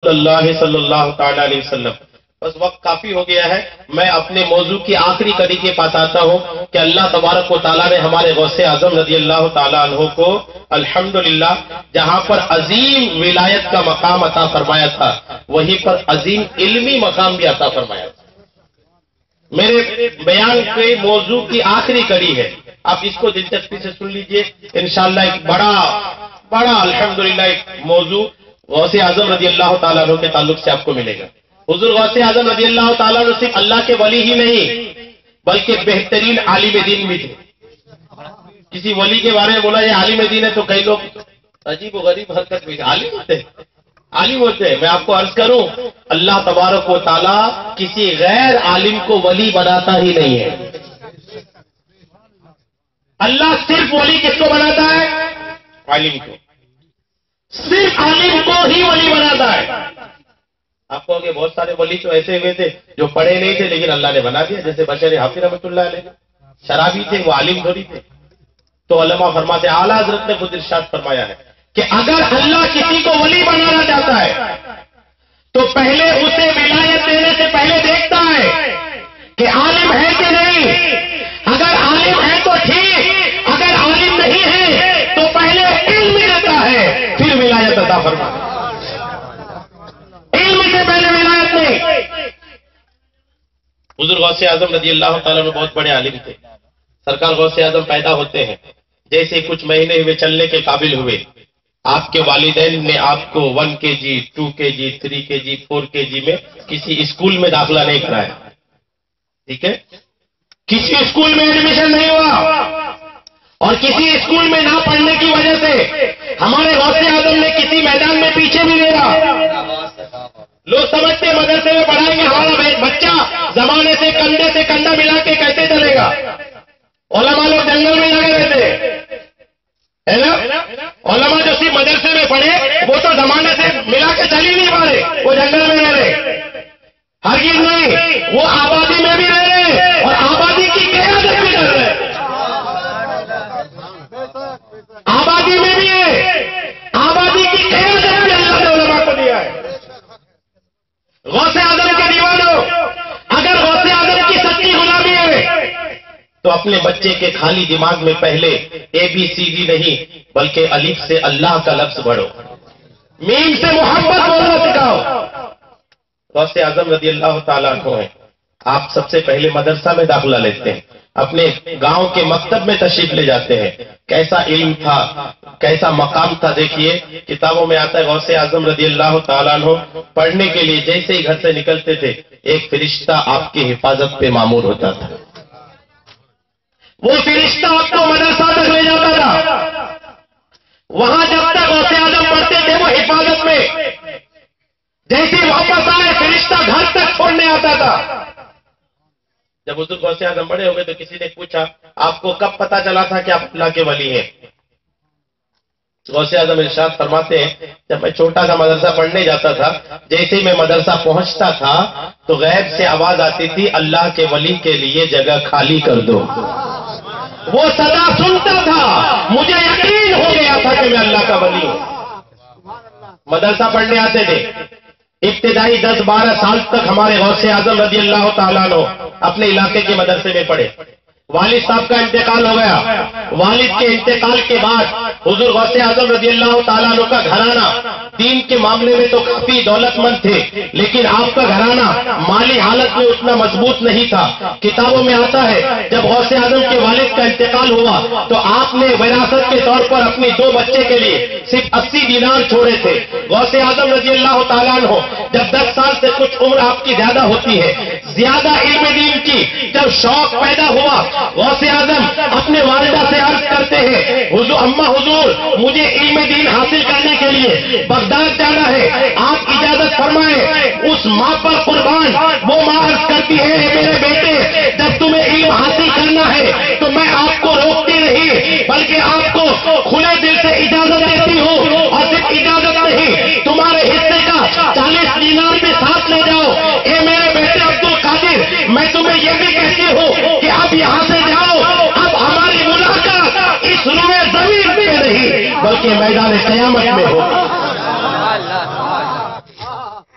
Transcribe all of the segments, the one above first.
اللہ صلی اللہ تعالی علیہ وسلم. بس وقت کافی ہو گیا ہے. میں اپنے موضوع کی آخری کڑی کے پاس آتا ہوں کہ اللہ تبارک و تعالیٰ نے ہمارے غوث اعظم رضی اللہ تعالیٰ عنہ کو الحمدللہ جہاں پر عظیم ولایت کا مقام عطا فرمایا تھا وہیں پر عظیم علمی مقام بھی عطا فرمایا تھا. میرے بیان کے موضوع کی آخری کڑی ہے. آپ اس کو دلچسپی سے سن لیجئے. انشاءاللہ ایک بڑا الحمدللہ ایک موضوع غوث اعظم رضی اللہ تعالیٰ عنہ کے تعلق سے آپ کو ملے گا. حضور غوث اعظم رضی اللہ تعالیٰ عنہ صرف اللہ کے ولی ہی نہیں بلکہ بہترین عالم دین بھی تھے. کسی ولی کے بارے میں بولا یہ عالم دین ہے تو کئی لوگ عجیب و غریب حرکت بھی عالم ہوتے ہیں. میں آپ کو عرض کروں اللہ تبارک و تعالیٰ کسی غیر عالم کو ولی بناتا ہی نہیں ہے. اللہ صرف ولی کس کو بناتا ہے؟ عالم کو. صرف عالم کو ہی ولی بناتا ہے. آپ کو کہ بہت سارے ولی تو ایسے ہوئے تھے جو پڑھے نہیں تھے لیکن اللہ نے بنا دیا, جیسے بشر حافظ رحمۃ اللہ علیہ. شرابی تھے وہ عالم تھوڑی تھے. تو علماء فرماتے ہیں, اعلیٰ حضرت نے خود ارشاد فرمایا ہے کہ اگر اللہ کسی کو ولی بنانا چاہتا ہے تو پہلے اسے ولایت دینے سے پہلے دیکھتا ہے کہ عالم ہے کہ نہیں. اگر عالم ہے تو ٹھیک, اگر عالم نہیں ہے تو پہلے علم دیتا ہے پھر ولایت عطا فرماتا ہے. علم سے پہلے ولایت نہیں. حضور غوث اعظم رضی اللہ تعالیٰ عنہ بہت بڑے عالم تھے. سرکار غوث اعظم پیدا ہوتے ہیں جیسے کچھ مہینے ہوئے چلنے کے قابل ہوئے آپ کے والدین نے آپ کو 1 kg 2 kg 3 kg 4 kg میں کسی اسکول میں داخلہ نہیں کرایا. ٹھیک ہے, کسی اسکول میں ایڈمیشن نہیں ہوا اور کسی اسکول میں نہ پڑھنے کی وجہ سے ہمارے غوث اعظم نے کسی میدان میں پیچھے بھی نہیں رہا. لوگ سمجھتے مدرسے میں پڑھائیں گے ہمارا بچہ زمانے سے کندھے سے کندھا ملا کے کیسے چلے گا. علماء لوگ جنگل میں لگے رہتے ہے نا. علماء جو صرف مدرسے میں پڑھے وہ تو زمانے سے ملا کے چل ہی نہیں پا رہے, وہ جنگل میں رہ رہے. ہرگز نہیں, وہ آبادی میں بھی رہ رہے اور آبادی کی قیادت بھی کر رہے. آبادی میں بھی ہے, آبادی کی قیادت بھی اللہ نے علماء کو دیا ہے. غوث اعظم کے دیوانوں, اگر غوث اعظم کی سچی غلامی ہے تو اپنے بچے کے خالی دماغ میں پہلے ABCD نہیں بلکہ الف سے اللہ کا لفظ بڑھو, میم سے محبت بولنا سکھاؤ. غوث اعظم رضی اللہ تعالیٰ عنہ ہیں. آپ سب سے پہلے مدرسہ میں داخلہ لیتے ہیں, اپنے گاؤں کے مکتب میں تشریف لے جاتے ہیں. کیسا علم تھا, کیسا مقام تھا. دیکھیے کتابوں میں آتا ہے غوث اعظم رضی اللہ تعالیٰ عنہ پڑھنے کے لیے جیسے ہی گھر سے نکلتے تھے ایک فرشتہ آپ کی حفاظت پہ مامور ہوتا تھا. وہ فرشتہ آپ کو مدرسہ تک لے جاتا تھا. وہاں جب تک غوث اعظم پڑھتے تھے وہ حفاظت میں, جیسے واپس آئے فرشتہ گھر تک چھوڑنے آتا تھا. جب حضور غوث اعظم بڑے ہو گئے تو کسی نے پوچھا آپ کو کب پتا چلا تھا کہ آپ اللہ کے ولی ہیں؟ غوث اعظم ارشاد فرماتے ہیں جب میں چھوٹا سا مدرسہ پڑھنے جاتا تھا جیسے ہی میں مدرسہ پہنچتا تھا تو غیب سے آواز آتی تھی اللہ کے ولی کے لیے جگہ خالی کر دو. وہ صدا سنتا تھا, مجھے یقین ہو گیا تھا کہ میں اللہ کا ولی ہوں. مدرسہ پڑھنے آتے تھے. ابتدائی 10-12 سال تک ہمارے غوث اعظم رضی اللہ تعالیٰ عنہ اپنے علاقے کے مدرسے میں پڑھے. والد صاحب کا انتقال ہو گیا. والد کے انتقال کے بعد حضور غوث اعظم رضی اللہ تعالیٰ عنہ کا گھرانہ دین کے معاملے میں تو کافی دولت مند تھے لیکن آپ کا گھرانہ مالی حالت میں اتنا مضبوط نہیں تھا. کتابوں میں آتا ہے جب غوث اعظم کے والد کا انتقال ہوا تو آپ نے وراثت کے طور پر اپنی 2 بچے کے لیے صرف 80 دینار چھوڑے تھے. غوث اعظم رضی اللہ تعالیٰ عنہ جب 10 سال سے کچھ عمر آپ کی زیادہ ہوتی ہے, زیادہ علم دین کی جب شوق پیدا ہوا غوث اعظم اپنے والدہ سے عرض کرتے ہیں حضور اما حضور مجھے علم دین حاصل کرنے کے لیے بغداد جانا ہے, آپ اجازت فرمائیں. اس ماں پر قربان وہ ماں عرض کرتی ہے میرے بیٹے جب تمہیں علم حاصل کرنا ہے تو میں آپ کو روکتی نہیں بلکہ آپ کو کھلے دل سے اجازت دیتی ہوں, اور صرف اجازت نہیں تمہارے حصے کا 40 دینار بھی ساتھ لے جاؤ. اے میرے بیٹے عبد القادر میں تمہیں یہ بھی کہتی ہوں کہ اب یہاں سے جاؤ, اب ہماری ملاقات اس روئے زمین پہ نہیں بلکہ میدان قیامت میں ہو.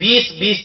20-20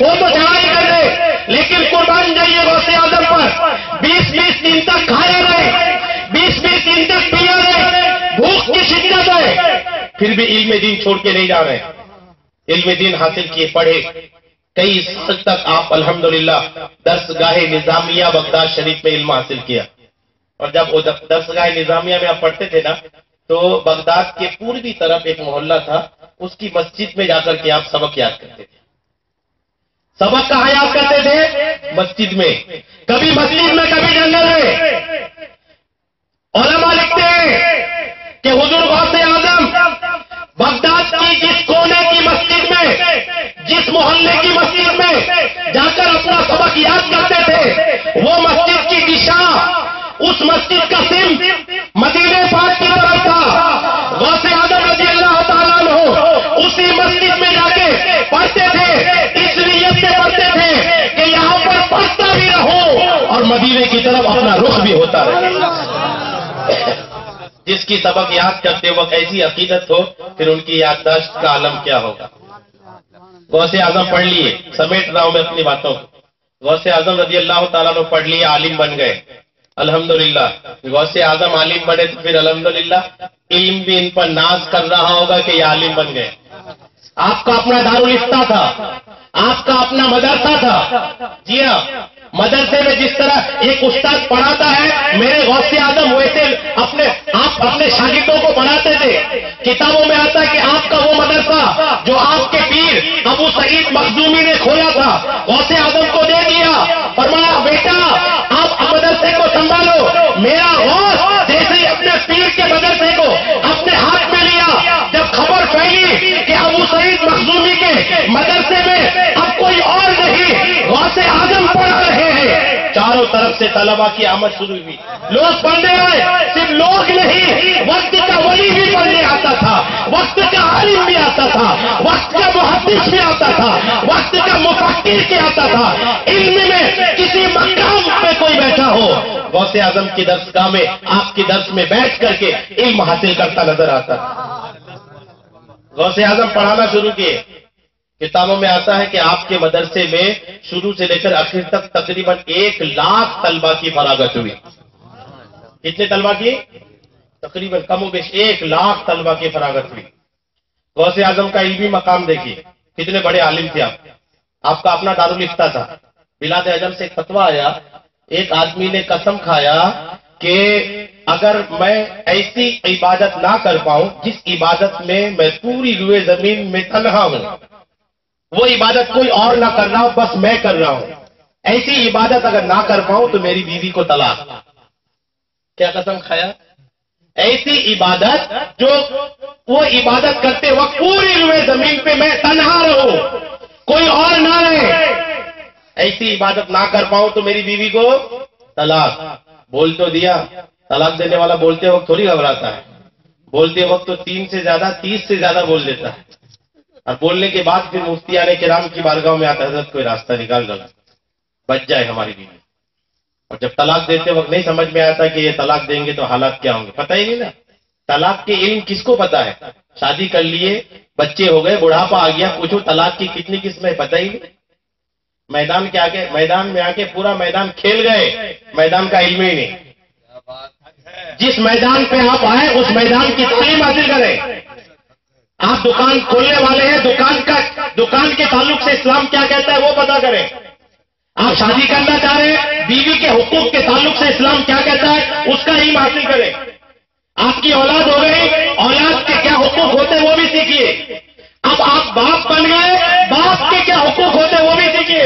وہ تو چڑھائی کر دے، لیکن قربان جائیے غوث اعظم پر 20 دن تک کھایا رہے، 20 دن تک پیا رہے، بھوک کی شدت ہے، پھر بھی علم دین چھوڑ کے نہیں جا رہے، علم دین حاصل کیے، پڑھے، کئی سال تک آپ الحمدللہ درسگاہ نظامیہ بغداد شریف میں علم حاصل کیا. اور جب وہ درسگاہ نظامیہ میں آپ پڑھتے تھے نا، تو بغداد کے پوربی طرف ایک محلہ تھا، اس کی مسجد میں جا کر کے آپ سبق یاد کرتے تھے. سبق کہاں یاد کرتے تھے؟ مسجد میں. کبھی مسجد میں کبھی جنگل میں. علماء لکھتے ہیں کہ حضور غوث اعظم بغداد کی جس کونے کی مسجد میں، جس محلے کی مسجد میں جا کر اپنا سبق یاد کرتے تھے، وہ مسجد کی دشا، اس مسجد کا سمت مدینے پاک کی طرف تھا. غوث اعظم رضی اللہ تعالیٰ عنہ اسی مسجد میں جا کے پڑھتے تھے، اس نیت سے پڑھتے تھے کہ یہاں پر پڑھتا بھی رہو اور مدینے کی طرف اپنا رخ بھی ہوتا رہے. جس کی سبق یاد کرتے وقت ایسی عقیدت ہو، پھر ان کی یادداشت کا عالم کیا ہوگا. غوث اعظم پڑھ لیے، سمیٹ رہا ہوں میں اپنی باتوں کو. غوث اعظم رضی اللہ تعالیٰ نے پڑھ لیے، عالم بن گئے الحمدللہ. غوث اعظم عالم بنے تو پھر الحمدللہ علم بھی ان پر ناز کر رہا ہوگا کہ یہ عالم بن گئے. آپ کا اپنا دارالفتہ تھا، آپ کا اپنا مدرسہ تھا. جی ہاں، مدرسے میں جس طرح ایک استاد پڑھاتا ہے، میرے غوث اعظم ویسے آپ اپنے شاگردوں کو پڑھاتے تھے. کتابوں میں آتا ہے کہ آپ کا وہ مدرسہ جو آپ کے پیر ابو سعید مخزومی نے کھولا تھا، غوث اعظم کو دے دیا، فرمایا بیٹا آپ مدرسے کو سنبھالو. میرا غوث جیسے ہی اپنے پیر کے مدرسے کو اپنے ہاتھ میں لیا، جب خبر پھیلی کہ ابو سعید مخزومی کے مدرسے میں اب کوئی اور نہیں، غوث اعظم پڑھا رہے ہیں، چاروں طرف سے طلبا کی آمد شروع ہوئی. لوگ پڑھنے آئے، صرف لوگ نہیں، وقت کا ولی بھی پڑھنے آتا تھا، وقت کا عالم بھی آتا تھا، وقت کا محدث بھی آتا تھا، وقت کا مفکر بھی آتا تھا. علم میں کسی مقام پہ کوئی بیٹھا ہو، غوث اعظم کی درسگاہ میں آپ کے درس میں بیٹھ کر کے علم حاصل کرتا نظر آتا. غوث اعظم پڑھانا شروع کیے. کتابوں میں آتا ہے کہ آپ کے مدرسے میں شروع سے لے کر آخر تک تقریباً 1,00,000 طلبا کی فراغت ہوئی. کتنے طلبا کی؟ تقریباً کم و بیش 1,00,000 طلبا کی فراغت ہوئی. غوث اعظم کا علمی مقام دیکھیے، کتنے بڑے عالم تھے آپ. آپ کا اپنا دارالفتہ تھا. بلاد اعظم سے ایک فتویٰ آیا، ایک آدمی نے قسم کھایا کہ اگر میں ایسی عبادت نہ کر پاؤں جس عبادت میں میں پوری روئے زمین میں تنہا ہوں، وہ عبادت کوئی اور نہ کر رہا ہوں، بس میں کر رہا ہوں، ایسی عبادت اگر نہ کر پاؤں تو میری بیوی کو طلاق. کیا قسم کھایا؟ ایسی عبادت جو وہ عبادت کرتے وقت پوری روئے زمین پہ میں تنہا رہوں، کوئی اور نہ رہے، ایسی عبادت نہ کر پاؤں تو میری بیوی کو طلاق. بول تو دیا. طلاق دینے والا بولتے وقت تھوڑی گھبراتا ہے، بولتے وقت تو 3 سے زیادہ 30 سے زیادہ بول دیتا ہے. اور بولنے کے بعد پھر مفتیان کرام کی بارگاہ میں آتا ہے، حضرت کوئی راستہ نکال دو، بچ جائے ہماری بیوی. اور جب طلاق دیتے وقت نہیں سمجھ میں آتا کہ یہ طلاق دیں گے تو حالات کیا ہوں گے، پتہ ہی نہیں نا. طلاق کے علم کس کو پتا ہے؟ شادی کر لیے، بچے ہو گئے، بڑھاپا آ گیا، پوچھو طلاق کی کتنی قسمیں، پتہ ہی نہیں. میدان میں آ کے پورا میدان کھیل گئے، میدان کا علم ہی نہیں. جس میدان پہ آپ آئے اس میدان کی تعلیم حاصل کریں. آپ دکان کھولنے والے ہیں، دکان کے تعلق سے اسلام کیا کہتا ہے وہ پتا کریں. آپ شادی کرنا چاہ رہے ہیں، بیوی کے حقوق کے تعلق سے اسلام کیا کہتا ہے اس کا علم حاصل کریں. آپ کی اولاد ہو گئی، اولاد کے کیا حقوق ہوتے ہیں وہ بھی سیکھیے. اب آپ باپ بن گئے، باپ کے کیا حقوق ہوتے ہیں وہ بھی سیکھیے.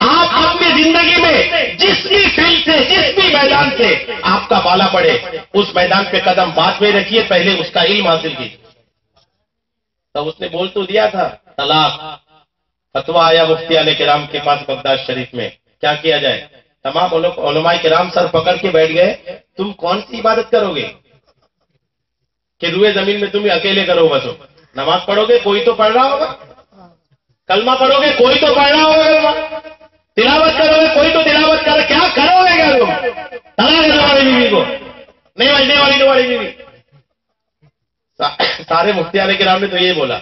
آپ اپنی زندگی میں جس بھی فیلڈ سے، جس بھی میدان سے آپ کا بالا پڑے، اس میدان پہ قدم بعد میں رکھیے، پہلے اس کا علم حاصل کیجیے. تو اس نے بول تو دیا تھا طلاق. فتویٰ آیا مفتیان کرام کے پاس بغداد شریف میں، کیا کیا جائے. تمام علماء کرام سر پکڑ کے بیٹھ گئے. تم کون سی عبادت کرو گے کہ روئے زمین میں تم اکیلے کرو؟ بس نماز پڑھو گے کوئی تو پڑھ رہا ہوگا، کلمہ پڑھو گے کوئی تو پڑھ رہا ہوگا، تلاوت کرو گے کوئی تو تلاوت کر، کیا کرو گے کیا تم؟ طلاق دے تمہاری بیوی کو، نہیں بجنے والی تمہاری بیوی. سارے مفتیان کرام نے تو یہ بولا.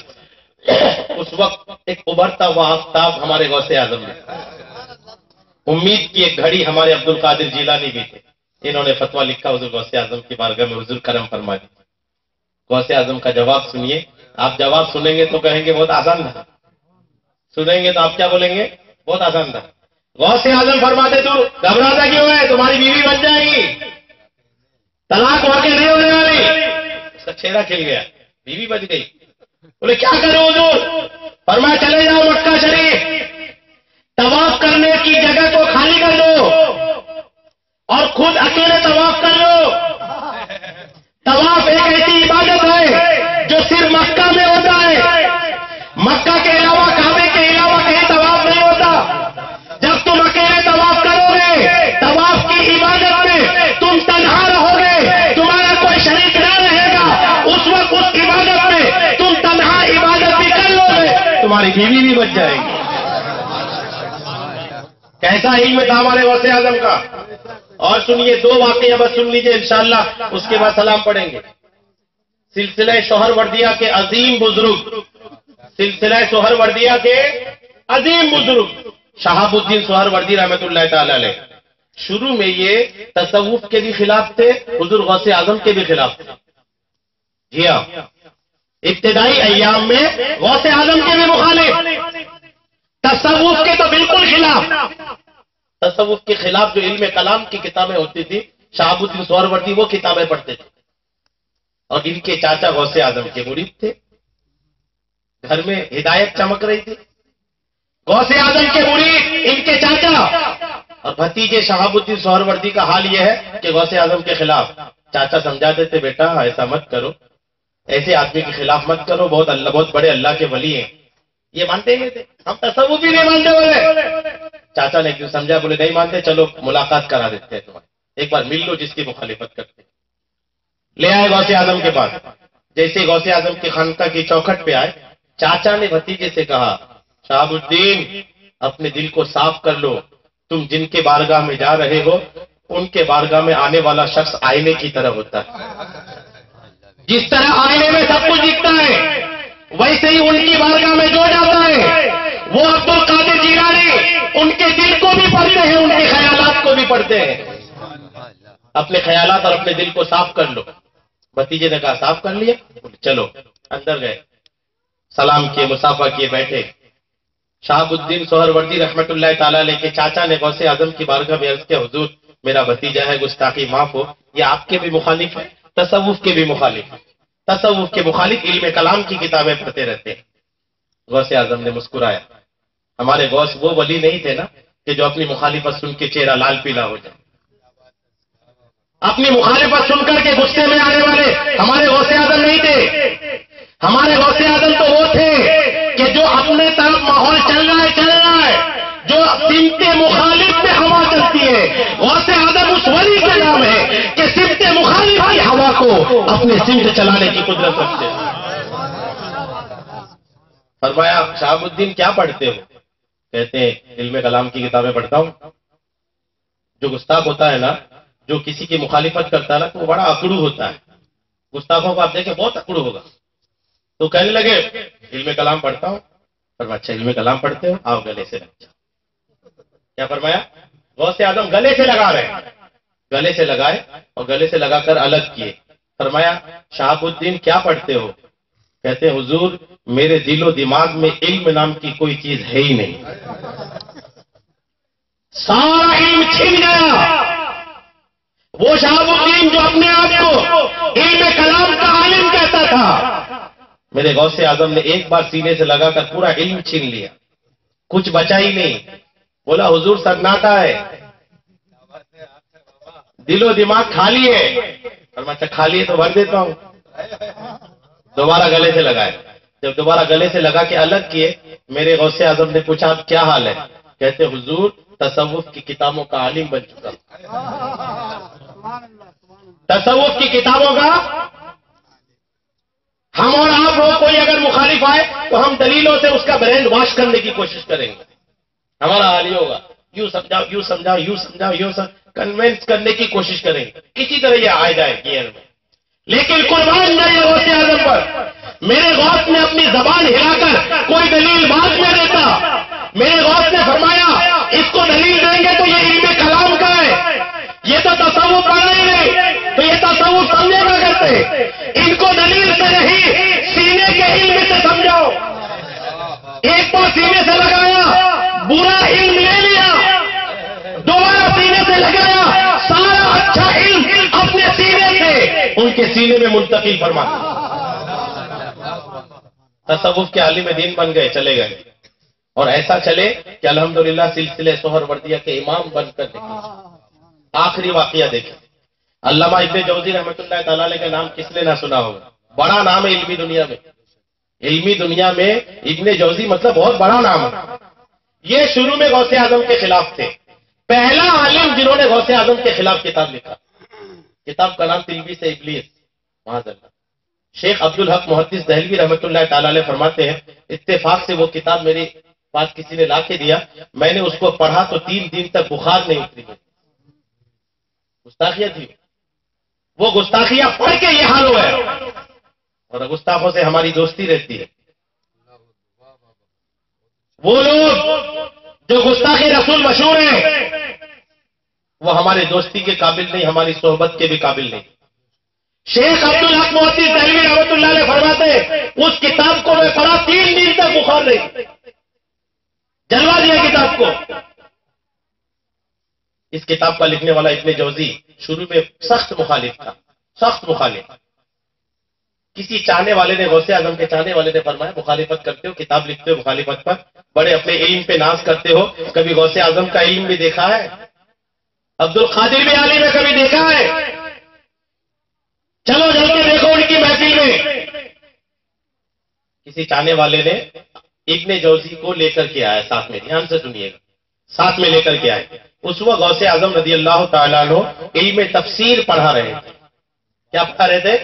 اس وقت ایک ابھرتا ہوا آفتاب ہمارے غوث اعظم نے، امید کی ایک گھڑی ہمارے عبد القادر جیلانی بھی تھے، انہوں نے فتویٰ لکھا حضور غوث اعظم کی بارگاہ میں، حضور کرم فرما دی۔ غوث اعظم کا جواب سنیے، آپ جواب سنیں گے تو کہیں گے بہت آسان تھا، سنیں گے تو آپ کیا بولیں گے؟ بہت آسان تھا۔ غوث اعظم فرماتے تو گھبراتا کیوں ہے؟ تمہاری بیوی بن جائے گی، طلاق واقع نہیں ہونے والی۔ اس کا چہرہ کھل گیا، بیوی بچ گئی۔ بولے کیا کرو حضور؟ فرمایا چلے جاؤ مکہ شریف، طواف کرنے کی جگہ کو خالی کر دو اور خود اکیلے طواف کر لو۔ طواف ایک ایسی عبادت ہے جو صرف مکہ میں ہوتا ہے، مکہ کے علاوہ کعبے کے علاوہ کہیں طواف نہیں ہوتا۔ جب تم اکیلے طواف کرو گے، طواف کی عبادت میں تم تنہا رہو گے، تمہارا کوئی شریک نہ رہے گا، اس وقت اس عبادت میں تم تنہا عبادت بھی کر لو گے، تمہاری بیوی بھی بچ جائے گی۔ کیسا علم تھا ہمارے غوث اعظم کا۔ اور سنیے دو واقعہ بس سن لیجئے انشاءاللہ، اس کے بعد سلام پڑھیں گے۔ سلسلہ سوہر وردیہ کے عظیم بزرگ، سلسلہ سوہر وردیہ کے عظیم بزرگ شہاب الدین سوہر وردی رحمت اللہ تعالی علیہ، شروع میں یہ تصوف کے بھی خلاف تھے، حضور غوث اعظم کے بھی خلاف تھے۔ جی ہاں، ابتدائی ایام میں غوث اعظم کے بھی مخالف، تصوف کے تو بالکل خلاف۔ تصوف کے خلاف جو علم کلام کی کتابیں ہوتی تھی، شہاب الدین سوہر وردی وہ کتابیں پڑھتے تھے، اور ان کے چاچا غوث اعظم کے مرید تھے، گھر میں ہدایت چمک رہی تھی۔ غوث اعظم کے مرید ان کے چاچا اور بھتیجے شہاب الدین سوہر وردی کا حال یہ ہے کہ غوث اعظم کے خلاف چاچا سمجھا دیتے، بیٹا ایسا مت کرو، ایسے آدمی کے خلاف مت کرو، بہت بڑے اللہ کے ولی ہیں۔ یہ مانتے ہی نہیں تھے، ہم تصوف بھی نہیں مانتے بولے۔ چاچا نے کیوں سمجھا، بولے نہیں مانتے، چلو ملاقات کرا دیتے ہیں تمہیں، ایک بار مل لو جس کی مخالفت کرتے۔ لے آئے غوث اعظم کے پاس، جیسے غوث اعظم کی خانقاہ کی چوکھٹ پہ آئے، چاچا نے بھتیجے سے کہا شہاب الدین اپنے دل کو صاف کر لو، تم جن کے بارگاہ میں جا رہے ہو ان کے بارگاہ میں آنے والا شخص آئینے کی طرح ہوتا ہے، جس طرح آئینے میں سب کچھ دکھتا ہے ویسے ہی ان کی بارگاہ میں جو جاتا ہے وہ عبد القادر جیلانی ان کے دل کو بھی پڑھتے ہیں، ان کے خیالات کو بھی پڑھتے ہیں۔ اپنے خیالات اور اپنے دل کو صاف کر لو۔ بھتیجے نے کہا صاف کر لیا، چلو اندر گئے، سلام کیے، مصافحہ کیے، بیٹھے۔ شہاب الدین سوہر وردی رحمت اللہ تعالیٰ علیہ کے چاچا نے غوث اعظم کی بارگاہ میں عرض کیا، حضور میرا بھتیجا ہے، گستاخی معاف ہو، یہ آپ کے بھی مخالف ہے، تصوف کے بھی مخالف ہے، تصوف کے مخالف علم کلام کی کتابیں پڑھتے رہتے ہیں۔ غوث اعظم نے مسکرایا۔ ہمارے غوث وہ ولی نہیں تھے نا کہ جو اپنی مخالفت سن کے چہرہ لال پیلا ہو جائے، اپنی مخالفت سن کر کے غصے میں آنے والے ہمارے غوث اعظم نہیں تھے۔ ہمارے غوث اعظم تو وہ تھے کہ جو اپنے طرف ماحول چل رہا ہے، جو سمت مخالف میں ہوا چلتی ہے، غوث اعظم اس ولی کا نام ہے کہ سمت مخالف کی ہوا کو اپنے سمت چلانے کی قدرت رکھتے ہیں۔ فرمایا شہاب الدین کیا پڑھتے ہو؟ کہتے ہیں علم کلام کی کتابیں پڑھتا ہوں۔ جو گستاخ ہوتا ہے نا، جو کسی کی مخالفت کرتا ہے نا، تو وہ بڑا اکڑو ہوتا ہے۔ گستاخوں کو آپ دیکھیں بہت اکڑو ہوگا۔ تو کہنے لگے علم کلام پڑھتا ہوں۔ فرمایا اچھا علم کلام پڑھتے ہو، آپ گلے سے لگ جاؤ۔ کیا فرمایا؟ غوث اعظم گلے سے لگا رہے ہیں، گلے سے لگائے اور گلے سے لگا کر الگ کیے۔ فرمایا شہاب الدین کیا پڑھتے ہو؟ کہتے ہیں حضور میرے دل و دماغ میں علم نام کی کوئی چیز ہے ہی نہیں، سارا علم چھن گیا۔ وہ شہاب الدین جو اپنے آپ کو علم کلام کا عالم کہتا تھا، میرے غوث اعظم نے ایک بار سینے سے لگا کر پورا علم چھین لیا، کچھ بچا ہی نہیں۔ بولا حضور سناٹا ہے، دل و دماغ خالی ہے۔ فرمایا اچھا خالی ہے تو بھر دیتا ہوں۔ دوبارہ گلے سے لگائے، جب دوبارہ گلے سے لگا کے الگ کیے، میرے غوث اعظم نے پوچھا اب کیا حال ہے؟ کہتے حضور تصوف کی کتابوں کا عالم بن چکا، تصوف کی کتابوں کا۔ ہم اور آپ لوگ کوئی اگر مخالف آئے تو ہم دلیلوں سے اس کا برینڈ واش کرنے کی کوشش کریں گے، ہمارا حال یہ ہوگا، یوں سمجھاؤ یوں سمجھاؤ یوں سمجھاؤ یوں کنوینس کرنے کی کوشش کریں گے، کسی طرح یہ آ جائے گیئر میں۔ لیکن قربان جائیے غوث اعظم پر، میرے غوث نے اپنی زبان ہلا کر کوئی دلیل بعد میں دیتا. میرے غوث نے فرمایا اس کو دلیل دیں گے تو یہ علم کلام کا ہے، یہ تو تصوف پڑھا ہی نہیں، تو یہ تصوف سمجھے گا کرتے. ان کو دلیل سے نہیں سینے کے علم سے سمجھاؤ. ایک بار سینے سے لگایا برا علم لے لیا، دوبارہ سینے سے لگایا سارا اچھا علم اپنے سینے سے ان کے سینے میں منتقل فرما. تصوف کے عالم دین بن گئے، چلے گئے، اور ایسا چلے کہ الحمدللہ سلسلے سہر وردیہ کے امام بن کر نکلے. آخری واقعہ دیکھیں، علامہ ابن جوزی رحمۃ اللہ تعالی علیہ کا نام کس نے نہ سنا ہوگا؟ بڑا نام ہے علمی دنیا میں. علمی دنیا میں ابن جوزی مطلب بہت بڑا نام ہے. یہ شروع میں غوث اعظم کے خلاف تھے، پہلا عالم جنہوں نے غوث اعظم کے خلاف کتاب لکھا. کتاب کا نام تلبیس ابلیس. معاذ اللہ. شیخ عبدالحق محدث دہلوی رحمۃ اللہ تعالی علیہ فرماتے ہیں اتفاق سے وہ کتاب میرے پاس کسی نے لا کے دیا، میں نے اس کو پڑھا تو 3 دن تک بخار نہیں اتری. گستاخیاں تھی، وہ گستاخیاں پڑھ کے یہ حال ہوا ہے، اور گستاخوں سے ہماری دوستی رہتی ہے. وہ لوگ جو گستاخی رسول مشہور ہیں وہ ہمارے دوستی کے قابل نہیں، ہماری صحبت کے بھی قابل نہیں. شیخ عبدالحق محدث دہلوی رحمۃ اللہ علیہ فرماتے اس کتاب کو میں پڑھا 3 دن تک بخار نہیں، جلوا دیا کتاب کو. اس کتاب کا لکھنے والا ابن جوزی شروع میں سخت مخالف تھا، سخت مخالف. کسی چاہنے والے نے، غوث اعظم کے چاہنے والے نے فرمایا مخالفت کرتے ہو، کتاب لکھتے ہو مخالفت پر، بڑے اپنے علم پہ ناز کرتے ہو، کبھی غوث اعظم کا علم بھی دیکھا ہے؟ عبد القادر بھی عالم ہے، کبھی دیکھا ہے؟ چلو جل کے دیکھو ان کی محفل میں. کسی چاہنے والے نے ابن جوزی کو لے کر کے آیا ساتھ میں، دھیان سے سنیے گا، ساتھ میں لے کر کے آئے. اس وقت غوث اعظم رضی اللہ تعالیٰ عنہ علم تفسیر پڑھا رہے تھے. کیا پڑھا رہے تھے؟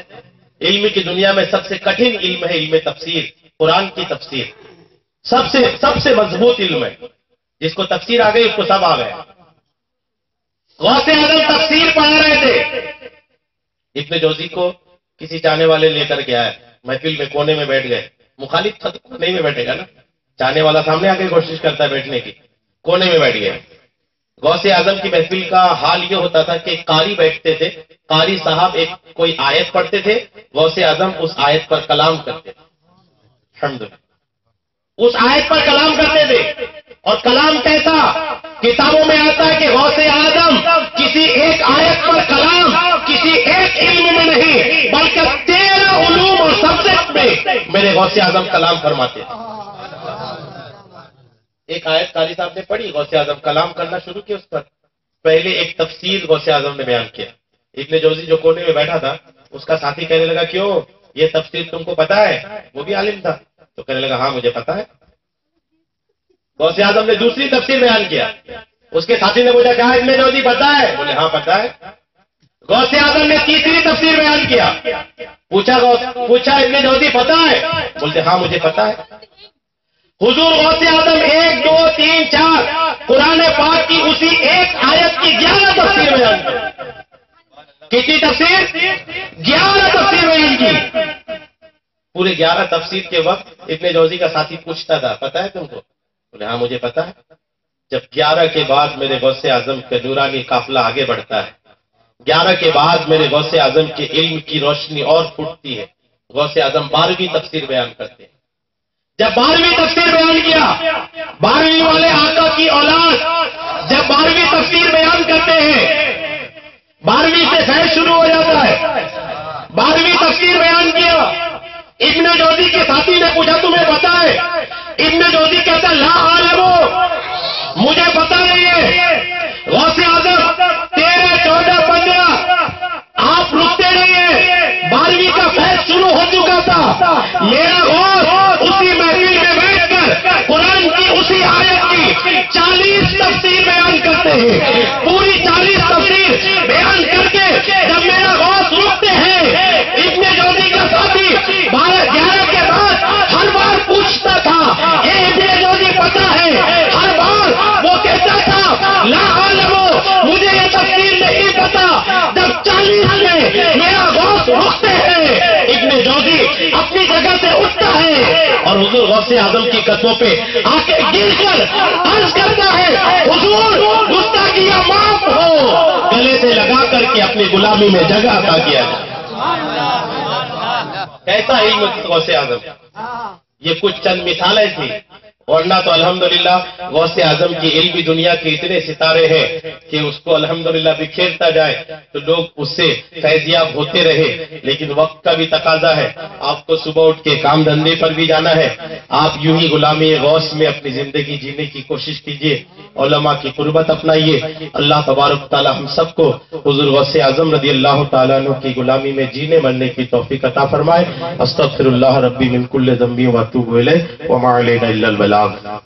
علم کی دنیا میں سب سے کٹھن علم ہے علم تفسیر، قرآن کی تفسیر. سب سے مضبوط علم ہے، جس کو تفسیر آ گئی اس کو سب آ گیا. غوث اعظم تفسیر پڑھا رہے تھے. ابن جوزی کو کسی چاہنے والے لے کر کے آئے، محفل میں کونے میں بیٹھ گئے. مخالف تھا تو کونے میں بیٹھے گا نا، چاہنے والا سامنے آ کے کوشش کرتا ہے بیٹھنے کی. کونے میں بیٹھ گئے. غوث اعظم کی محفل کا حال یہ ہوتا تھا کہ قاری بیٹھتے تھے، قاری صاحب ایک کوئی آیت پڑھتے تھے، غوث اعظم اس آیت پر کلام کرتے تھے. الحمدللہ اس آیت پر کلام کرتے تھے. اور کلام کیسا؟ کتابوں میں آتا ہے کہ غوث اعظم کسی ایک آیت پر کلام کسی ایک علم میں نہیں بلکہ 13 علوم اور سبجیکٹ میں میرے غوث اعظم کلام فرماتے تھے. ایک آیت قاری صاحب نے پڑھی، غوث اعظم کلام کرنا شروع کیا اس پر. پہلے ایک تفسیر غوث اعظم نے بیان کیا. ابن جوزی جو کونے میں بیٹھا تھا اس کا ساتھی کہنے لگا کیوں یہ تفسیر تم کو پتا ہے؟ وہ بھی عالم تھا تو کہنے لگا ہاں مجھے پتا ہے. غوث اعظم نے دوسری تفسیر بیان کیا. اس کے ساتھی نے پوچھا کہا ابن جوزی پتا ہے؟ بولے ہاں پتا ہے. غوث اعظم نے تیسری تفسیر بیان کیا. پوچھا ابن جوزی پتا ہے؟ بولتے ہاں مجھے پتا ہے. حضور غوث اعظم 1 2 3 4 قرآن پاک کی اسی ایک آیت کی 11 تفسیر بیان کی. کتنی تفسیر؟ 11 تفسیر بیان کی. پورے 11 تفسیر کے وقت ابن جوزی کا ساتھی پوچھتا تھا پتا ہے تم کو؟ بولے ہاں مجھے پتا ہے. جب 11 کے بعد میرے غوث اعظم کا نورانی قافلہ آگے بڑھتا ہے، 11 کے بعد میرے غوث اعظم کے علم کی روشنی اور پھوٹتی ہے. غوث اعظم 12ویں تفسیر بیان کرتے ہیں. جب 12ویں تفسیر بیان کیا، 12ویں والے آقا کی اولاد جب 12ویں تفسیر بیان کرتے ہیں، 12ویں سے فیض شروع ہو جاتا ہے. 12ویں تفسیر بیان کیا. ابن جوزی کے ساتھی نے پوچھا تمہیں پتا ہے؟ ابن جوزی کہتا لا عالم، مجھے پتا نہیں ہے. غوث اعظم 13 14 15 آپ رکتے نہیں ہیں. 12ویں کا فیض شروع ہو چکا تھا. میرا غوث اسی محفل میں بیٹھ کر قرآن کی اسی آیت کی 40 تفسیر بیان کرتے ہیں. پوری 40 تفسیر بیان کر کے جب میرا غوث رکتے ہیں، ابن جوزی کا ساتھی 11 کے بعد ہر بار پوچھتا تھا اے ابن جوزی پتا ہے؟ ہر بار وہ کہتا تھا لا عالم، مجھے یہ تفسیر نہیں پتا. جب 40 میں میرا غوث رکتے ہیں، ابن جوزی اپنی جگہ سے اٹھتا ہے اور حضور غوث اعظم کی قدموں پہ آ کے گر کر عرض کرتا ہے حضور گستاخیاں معاف ہو، گلے سے لگا کر کے اپنی غلامی میں جگہ عطا کیا جائے۔ کیسا علم غوث اعظم، یہ کچھ چند مثالیں تھیں، ورنہ تو الحمدللہ غوث اعظم کی علمی دنیا کے اتنے ستارے ہیں کہ اس کو الحمدللہ بکھیرتا جائے تو لوگ اس سے فیضیاب ہوتے رہے، لیکن وقت کا بھی تقاضا ہے، آپ کو صبح اٹھ کے کام دھندے پر بھی جانا ہے، آپ یوں ہی غلامی غوث میں اپنی زندگی جینے کی کوشش کیجیے، علماء کی قربت اپنائیے۔ اللہ تبارک تعالی ہم سب کو حضور غوث اعظم رضی اللہ تعالیٰ عنہ کی غلامی میں جینے مرنے کی توفیق عطا فرمائے۔ استغفر اللہ ربی من کل ذنب واتوب الیہ وما علینا الا البلاغ۔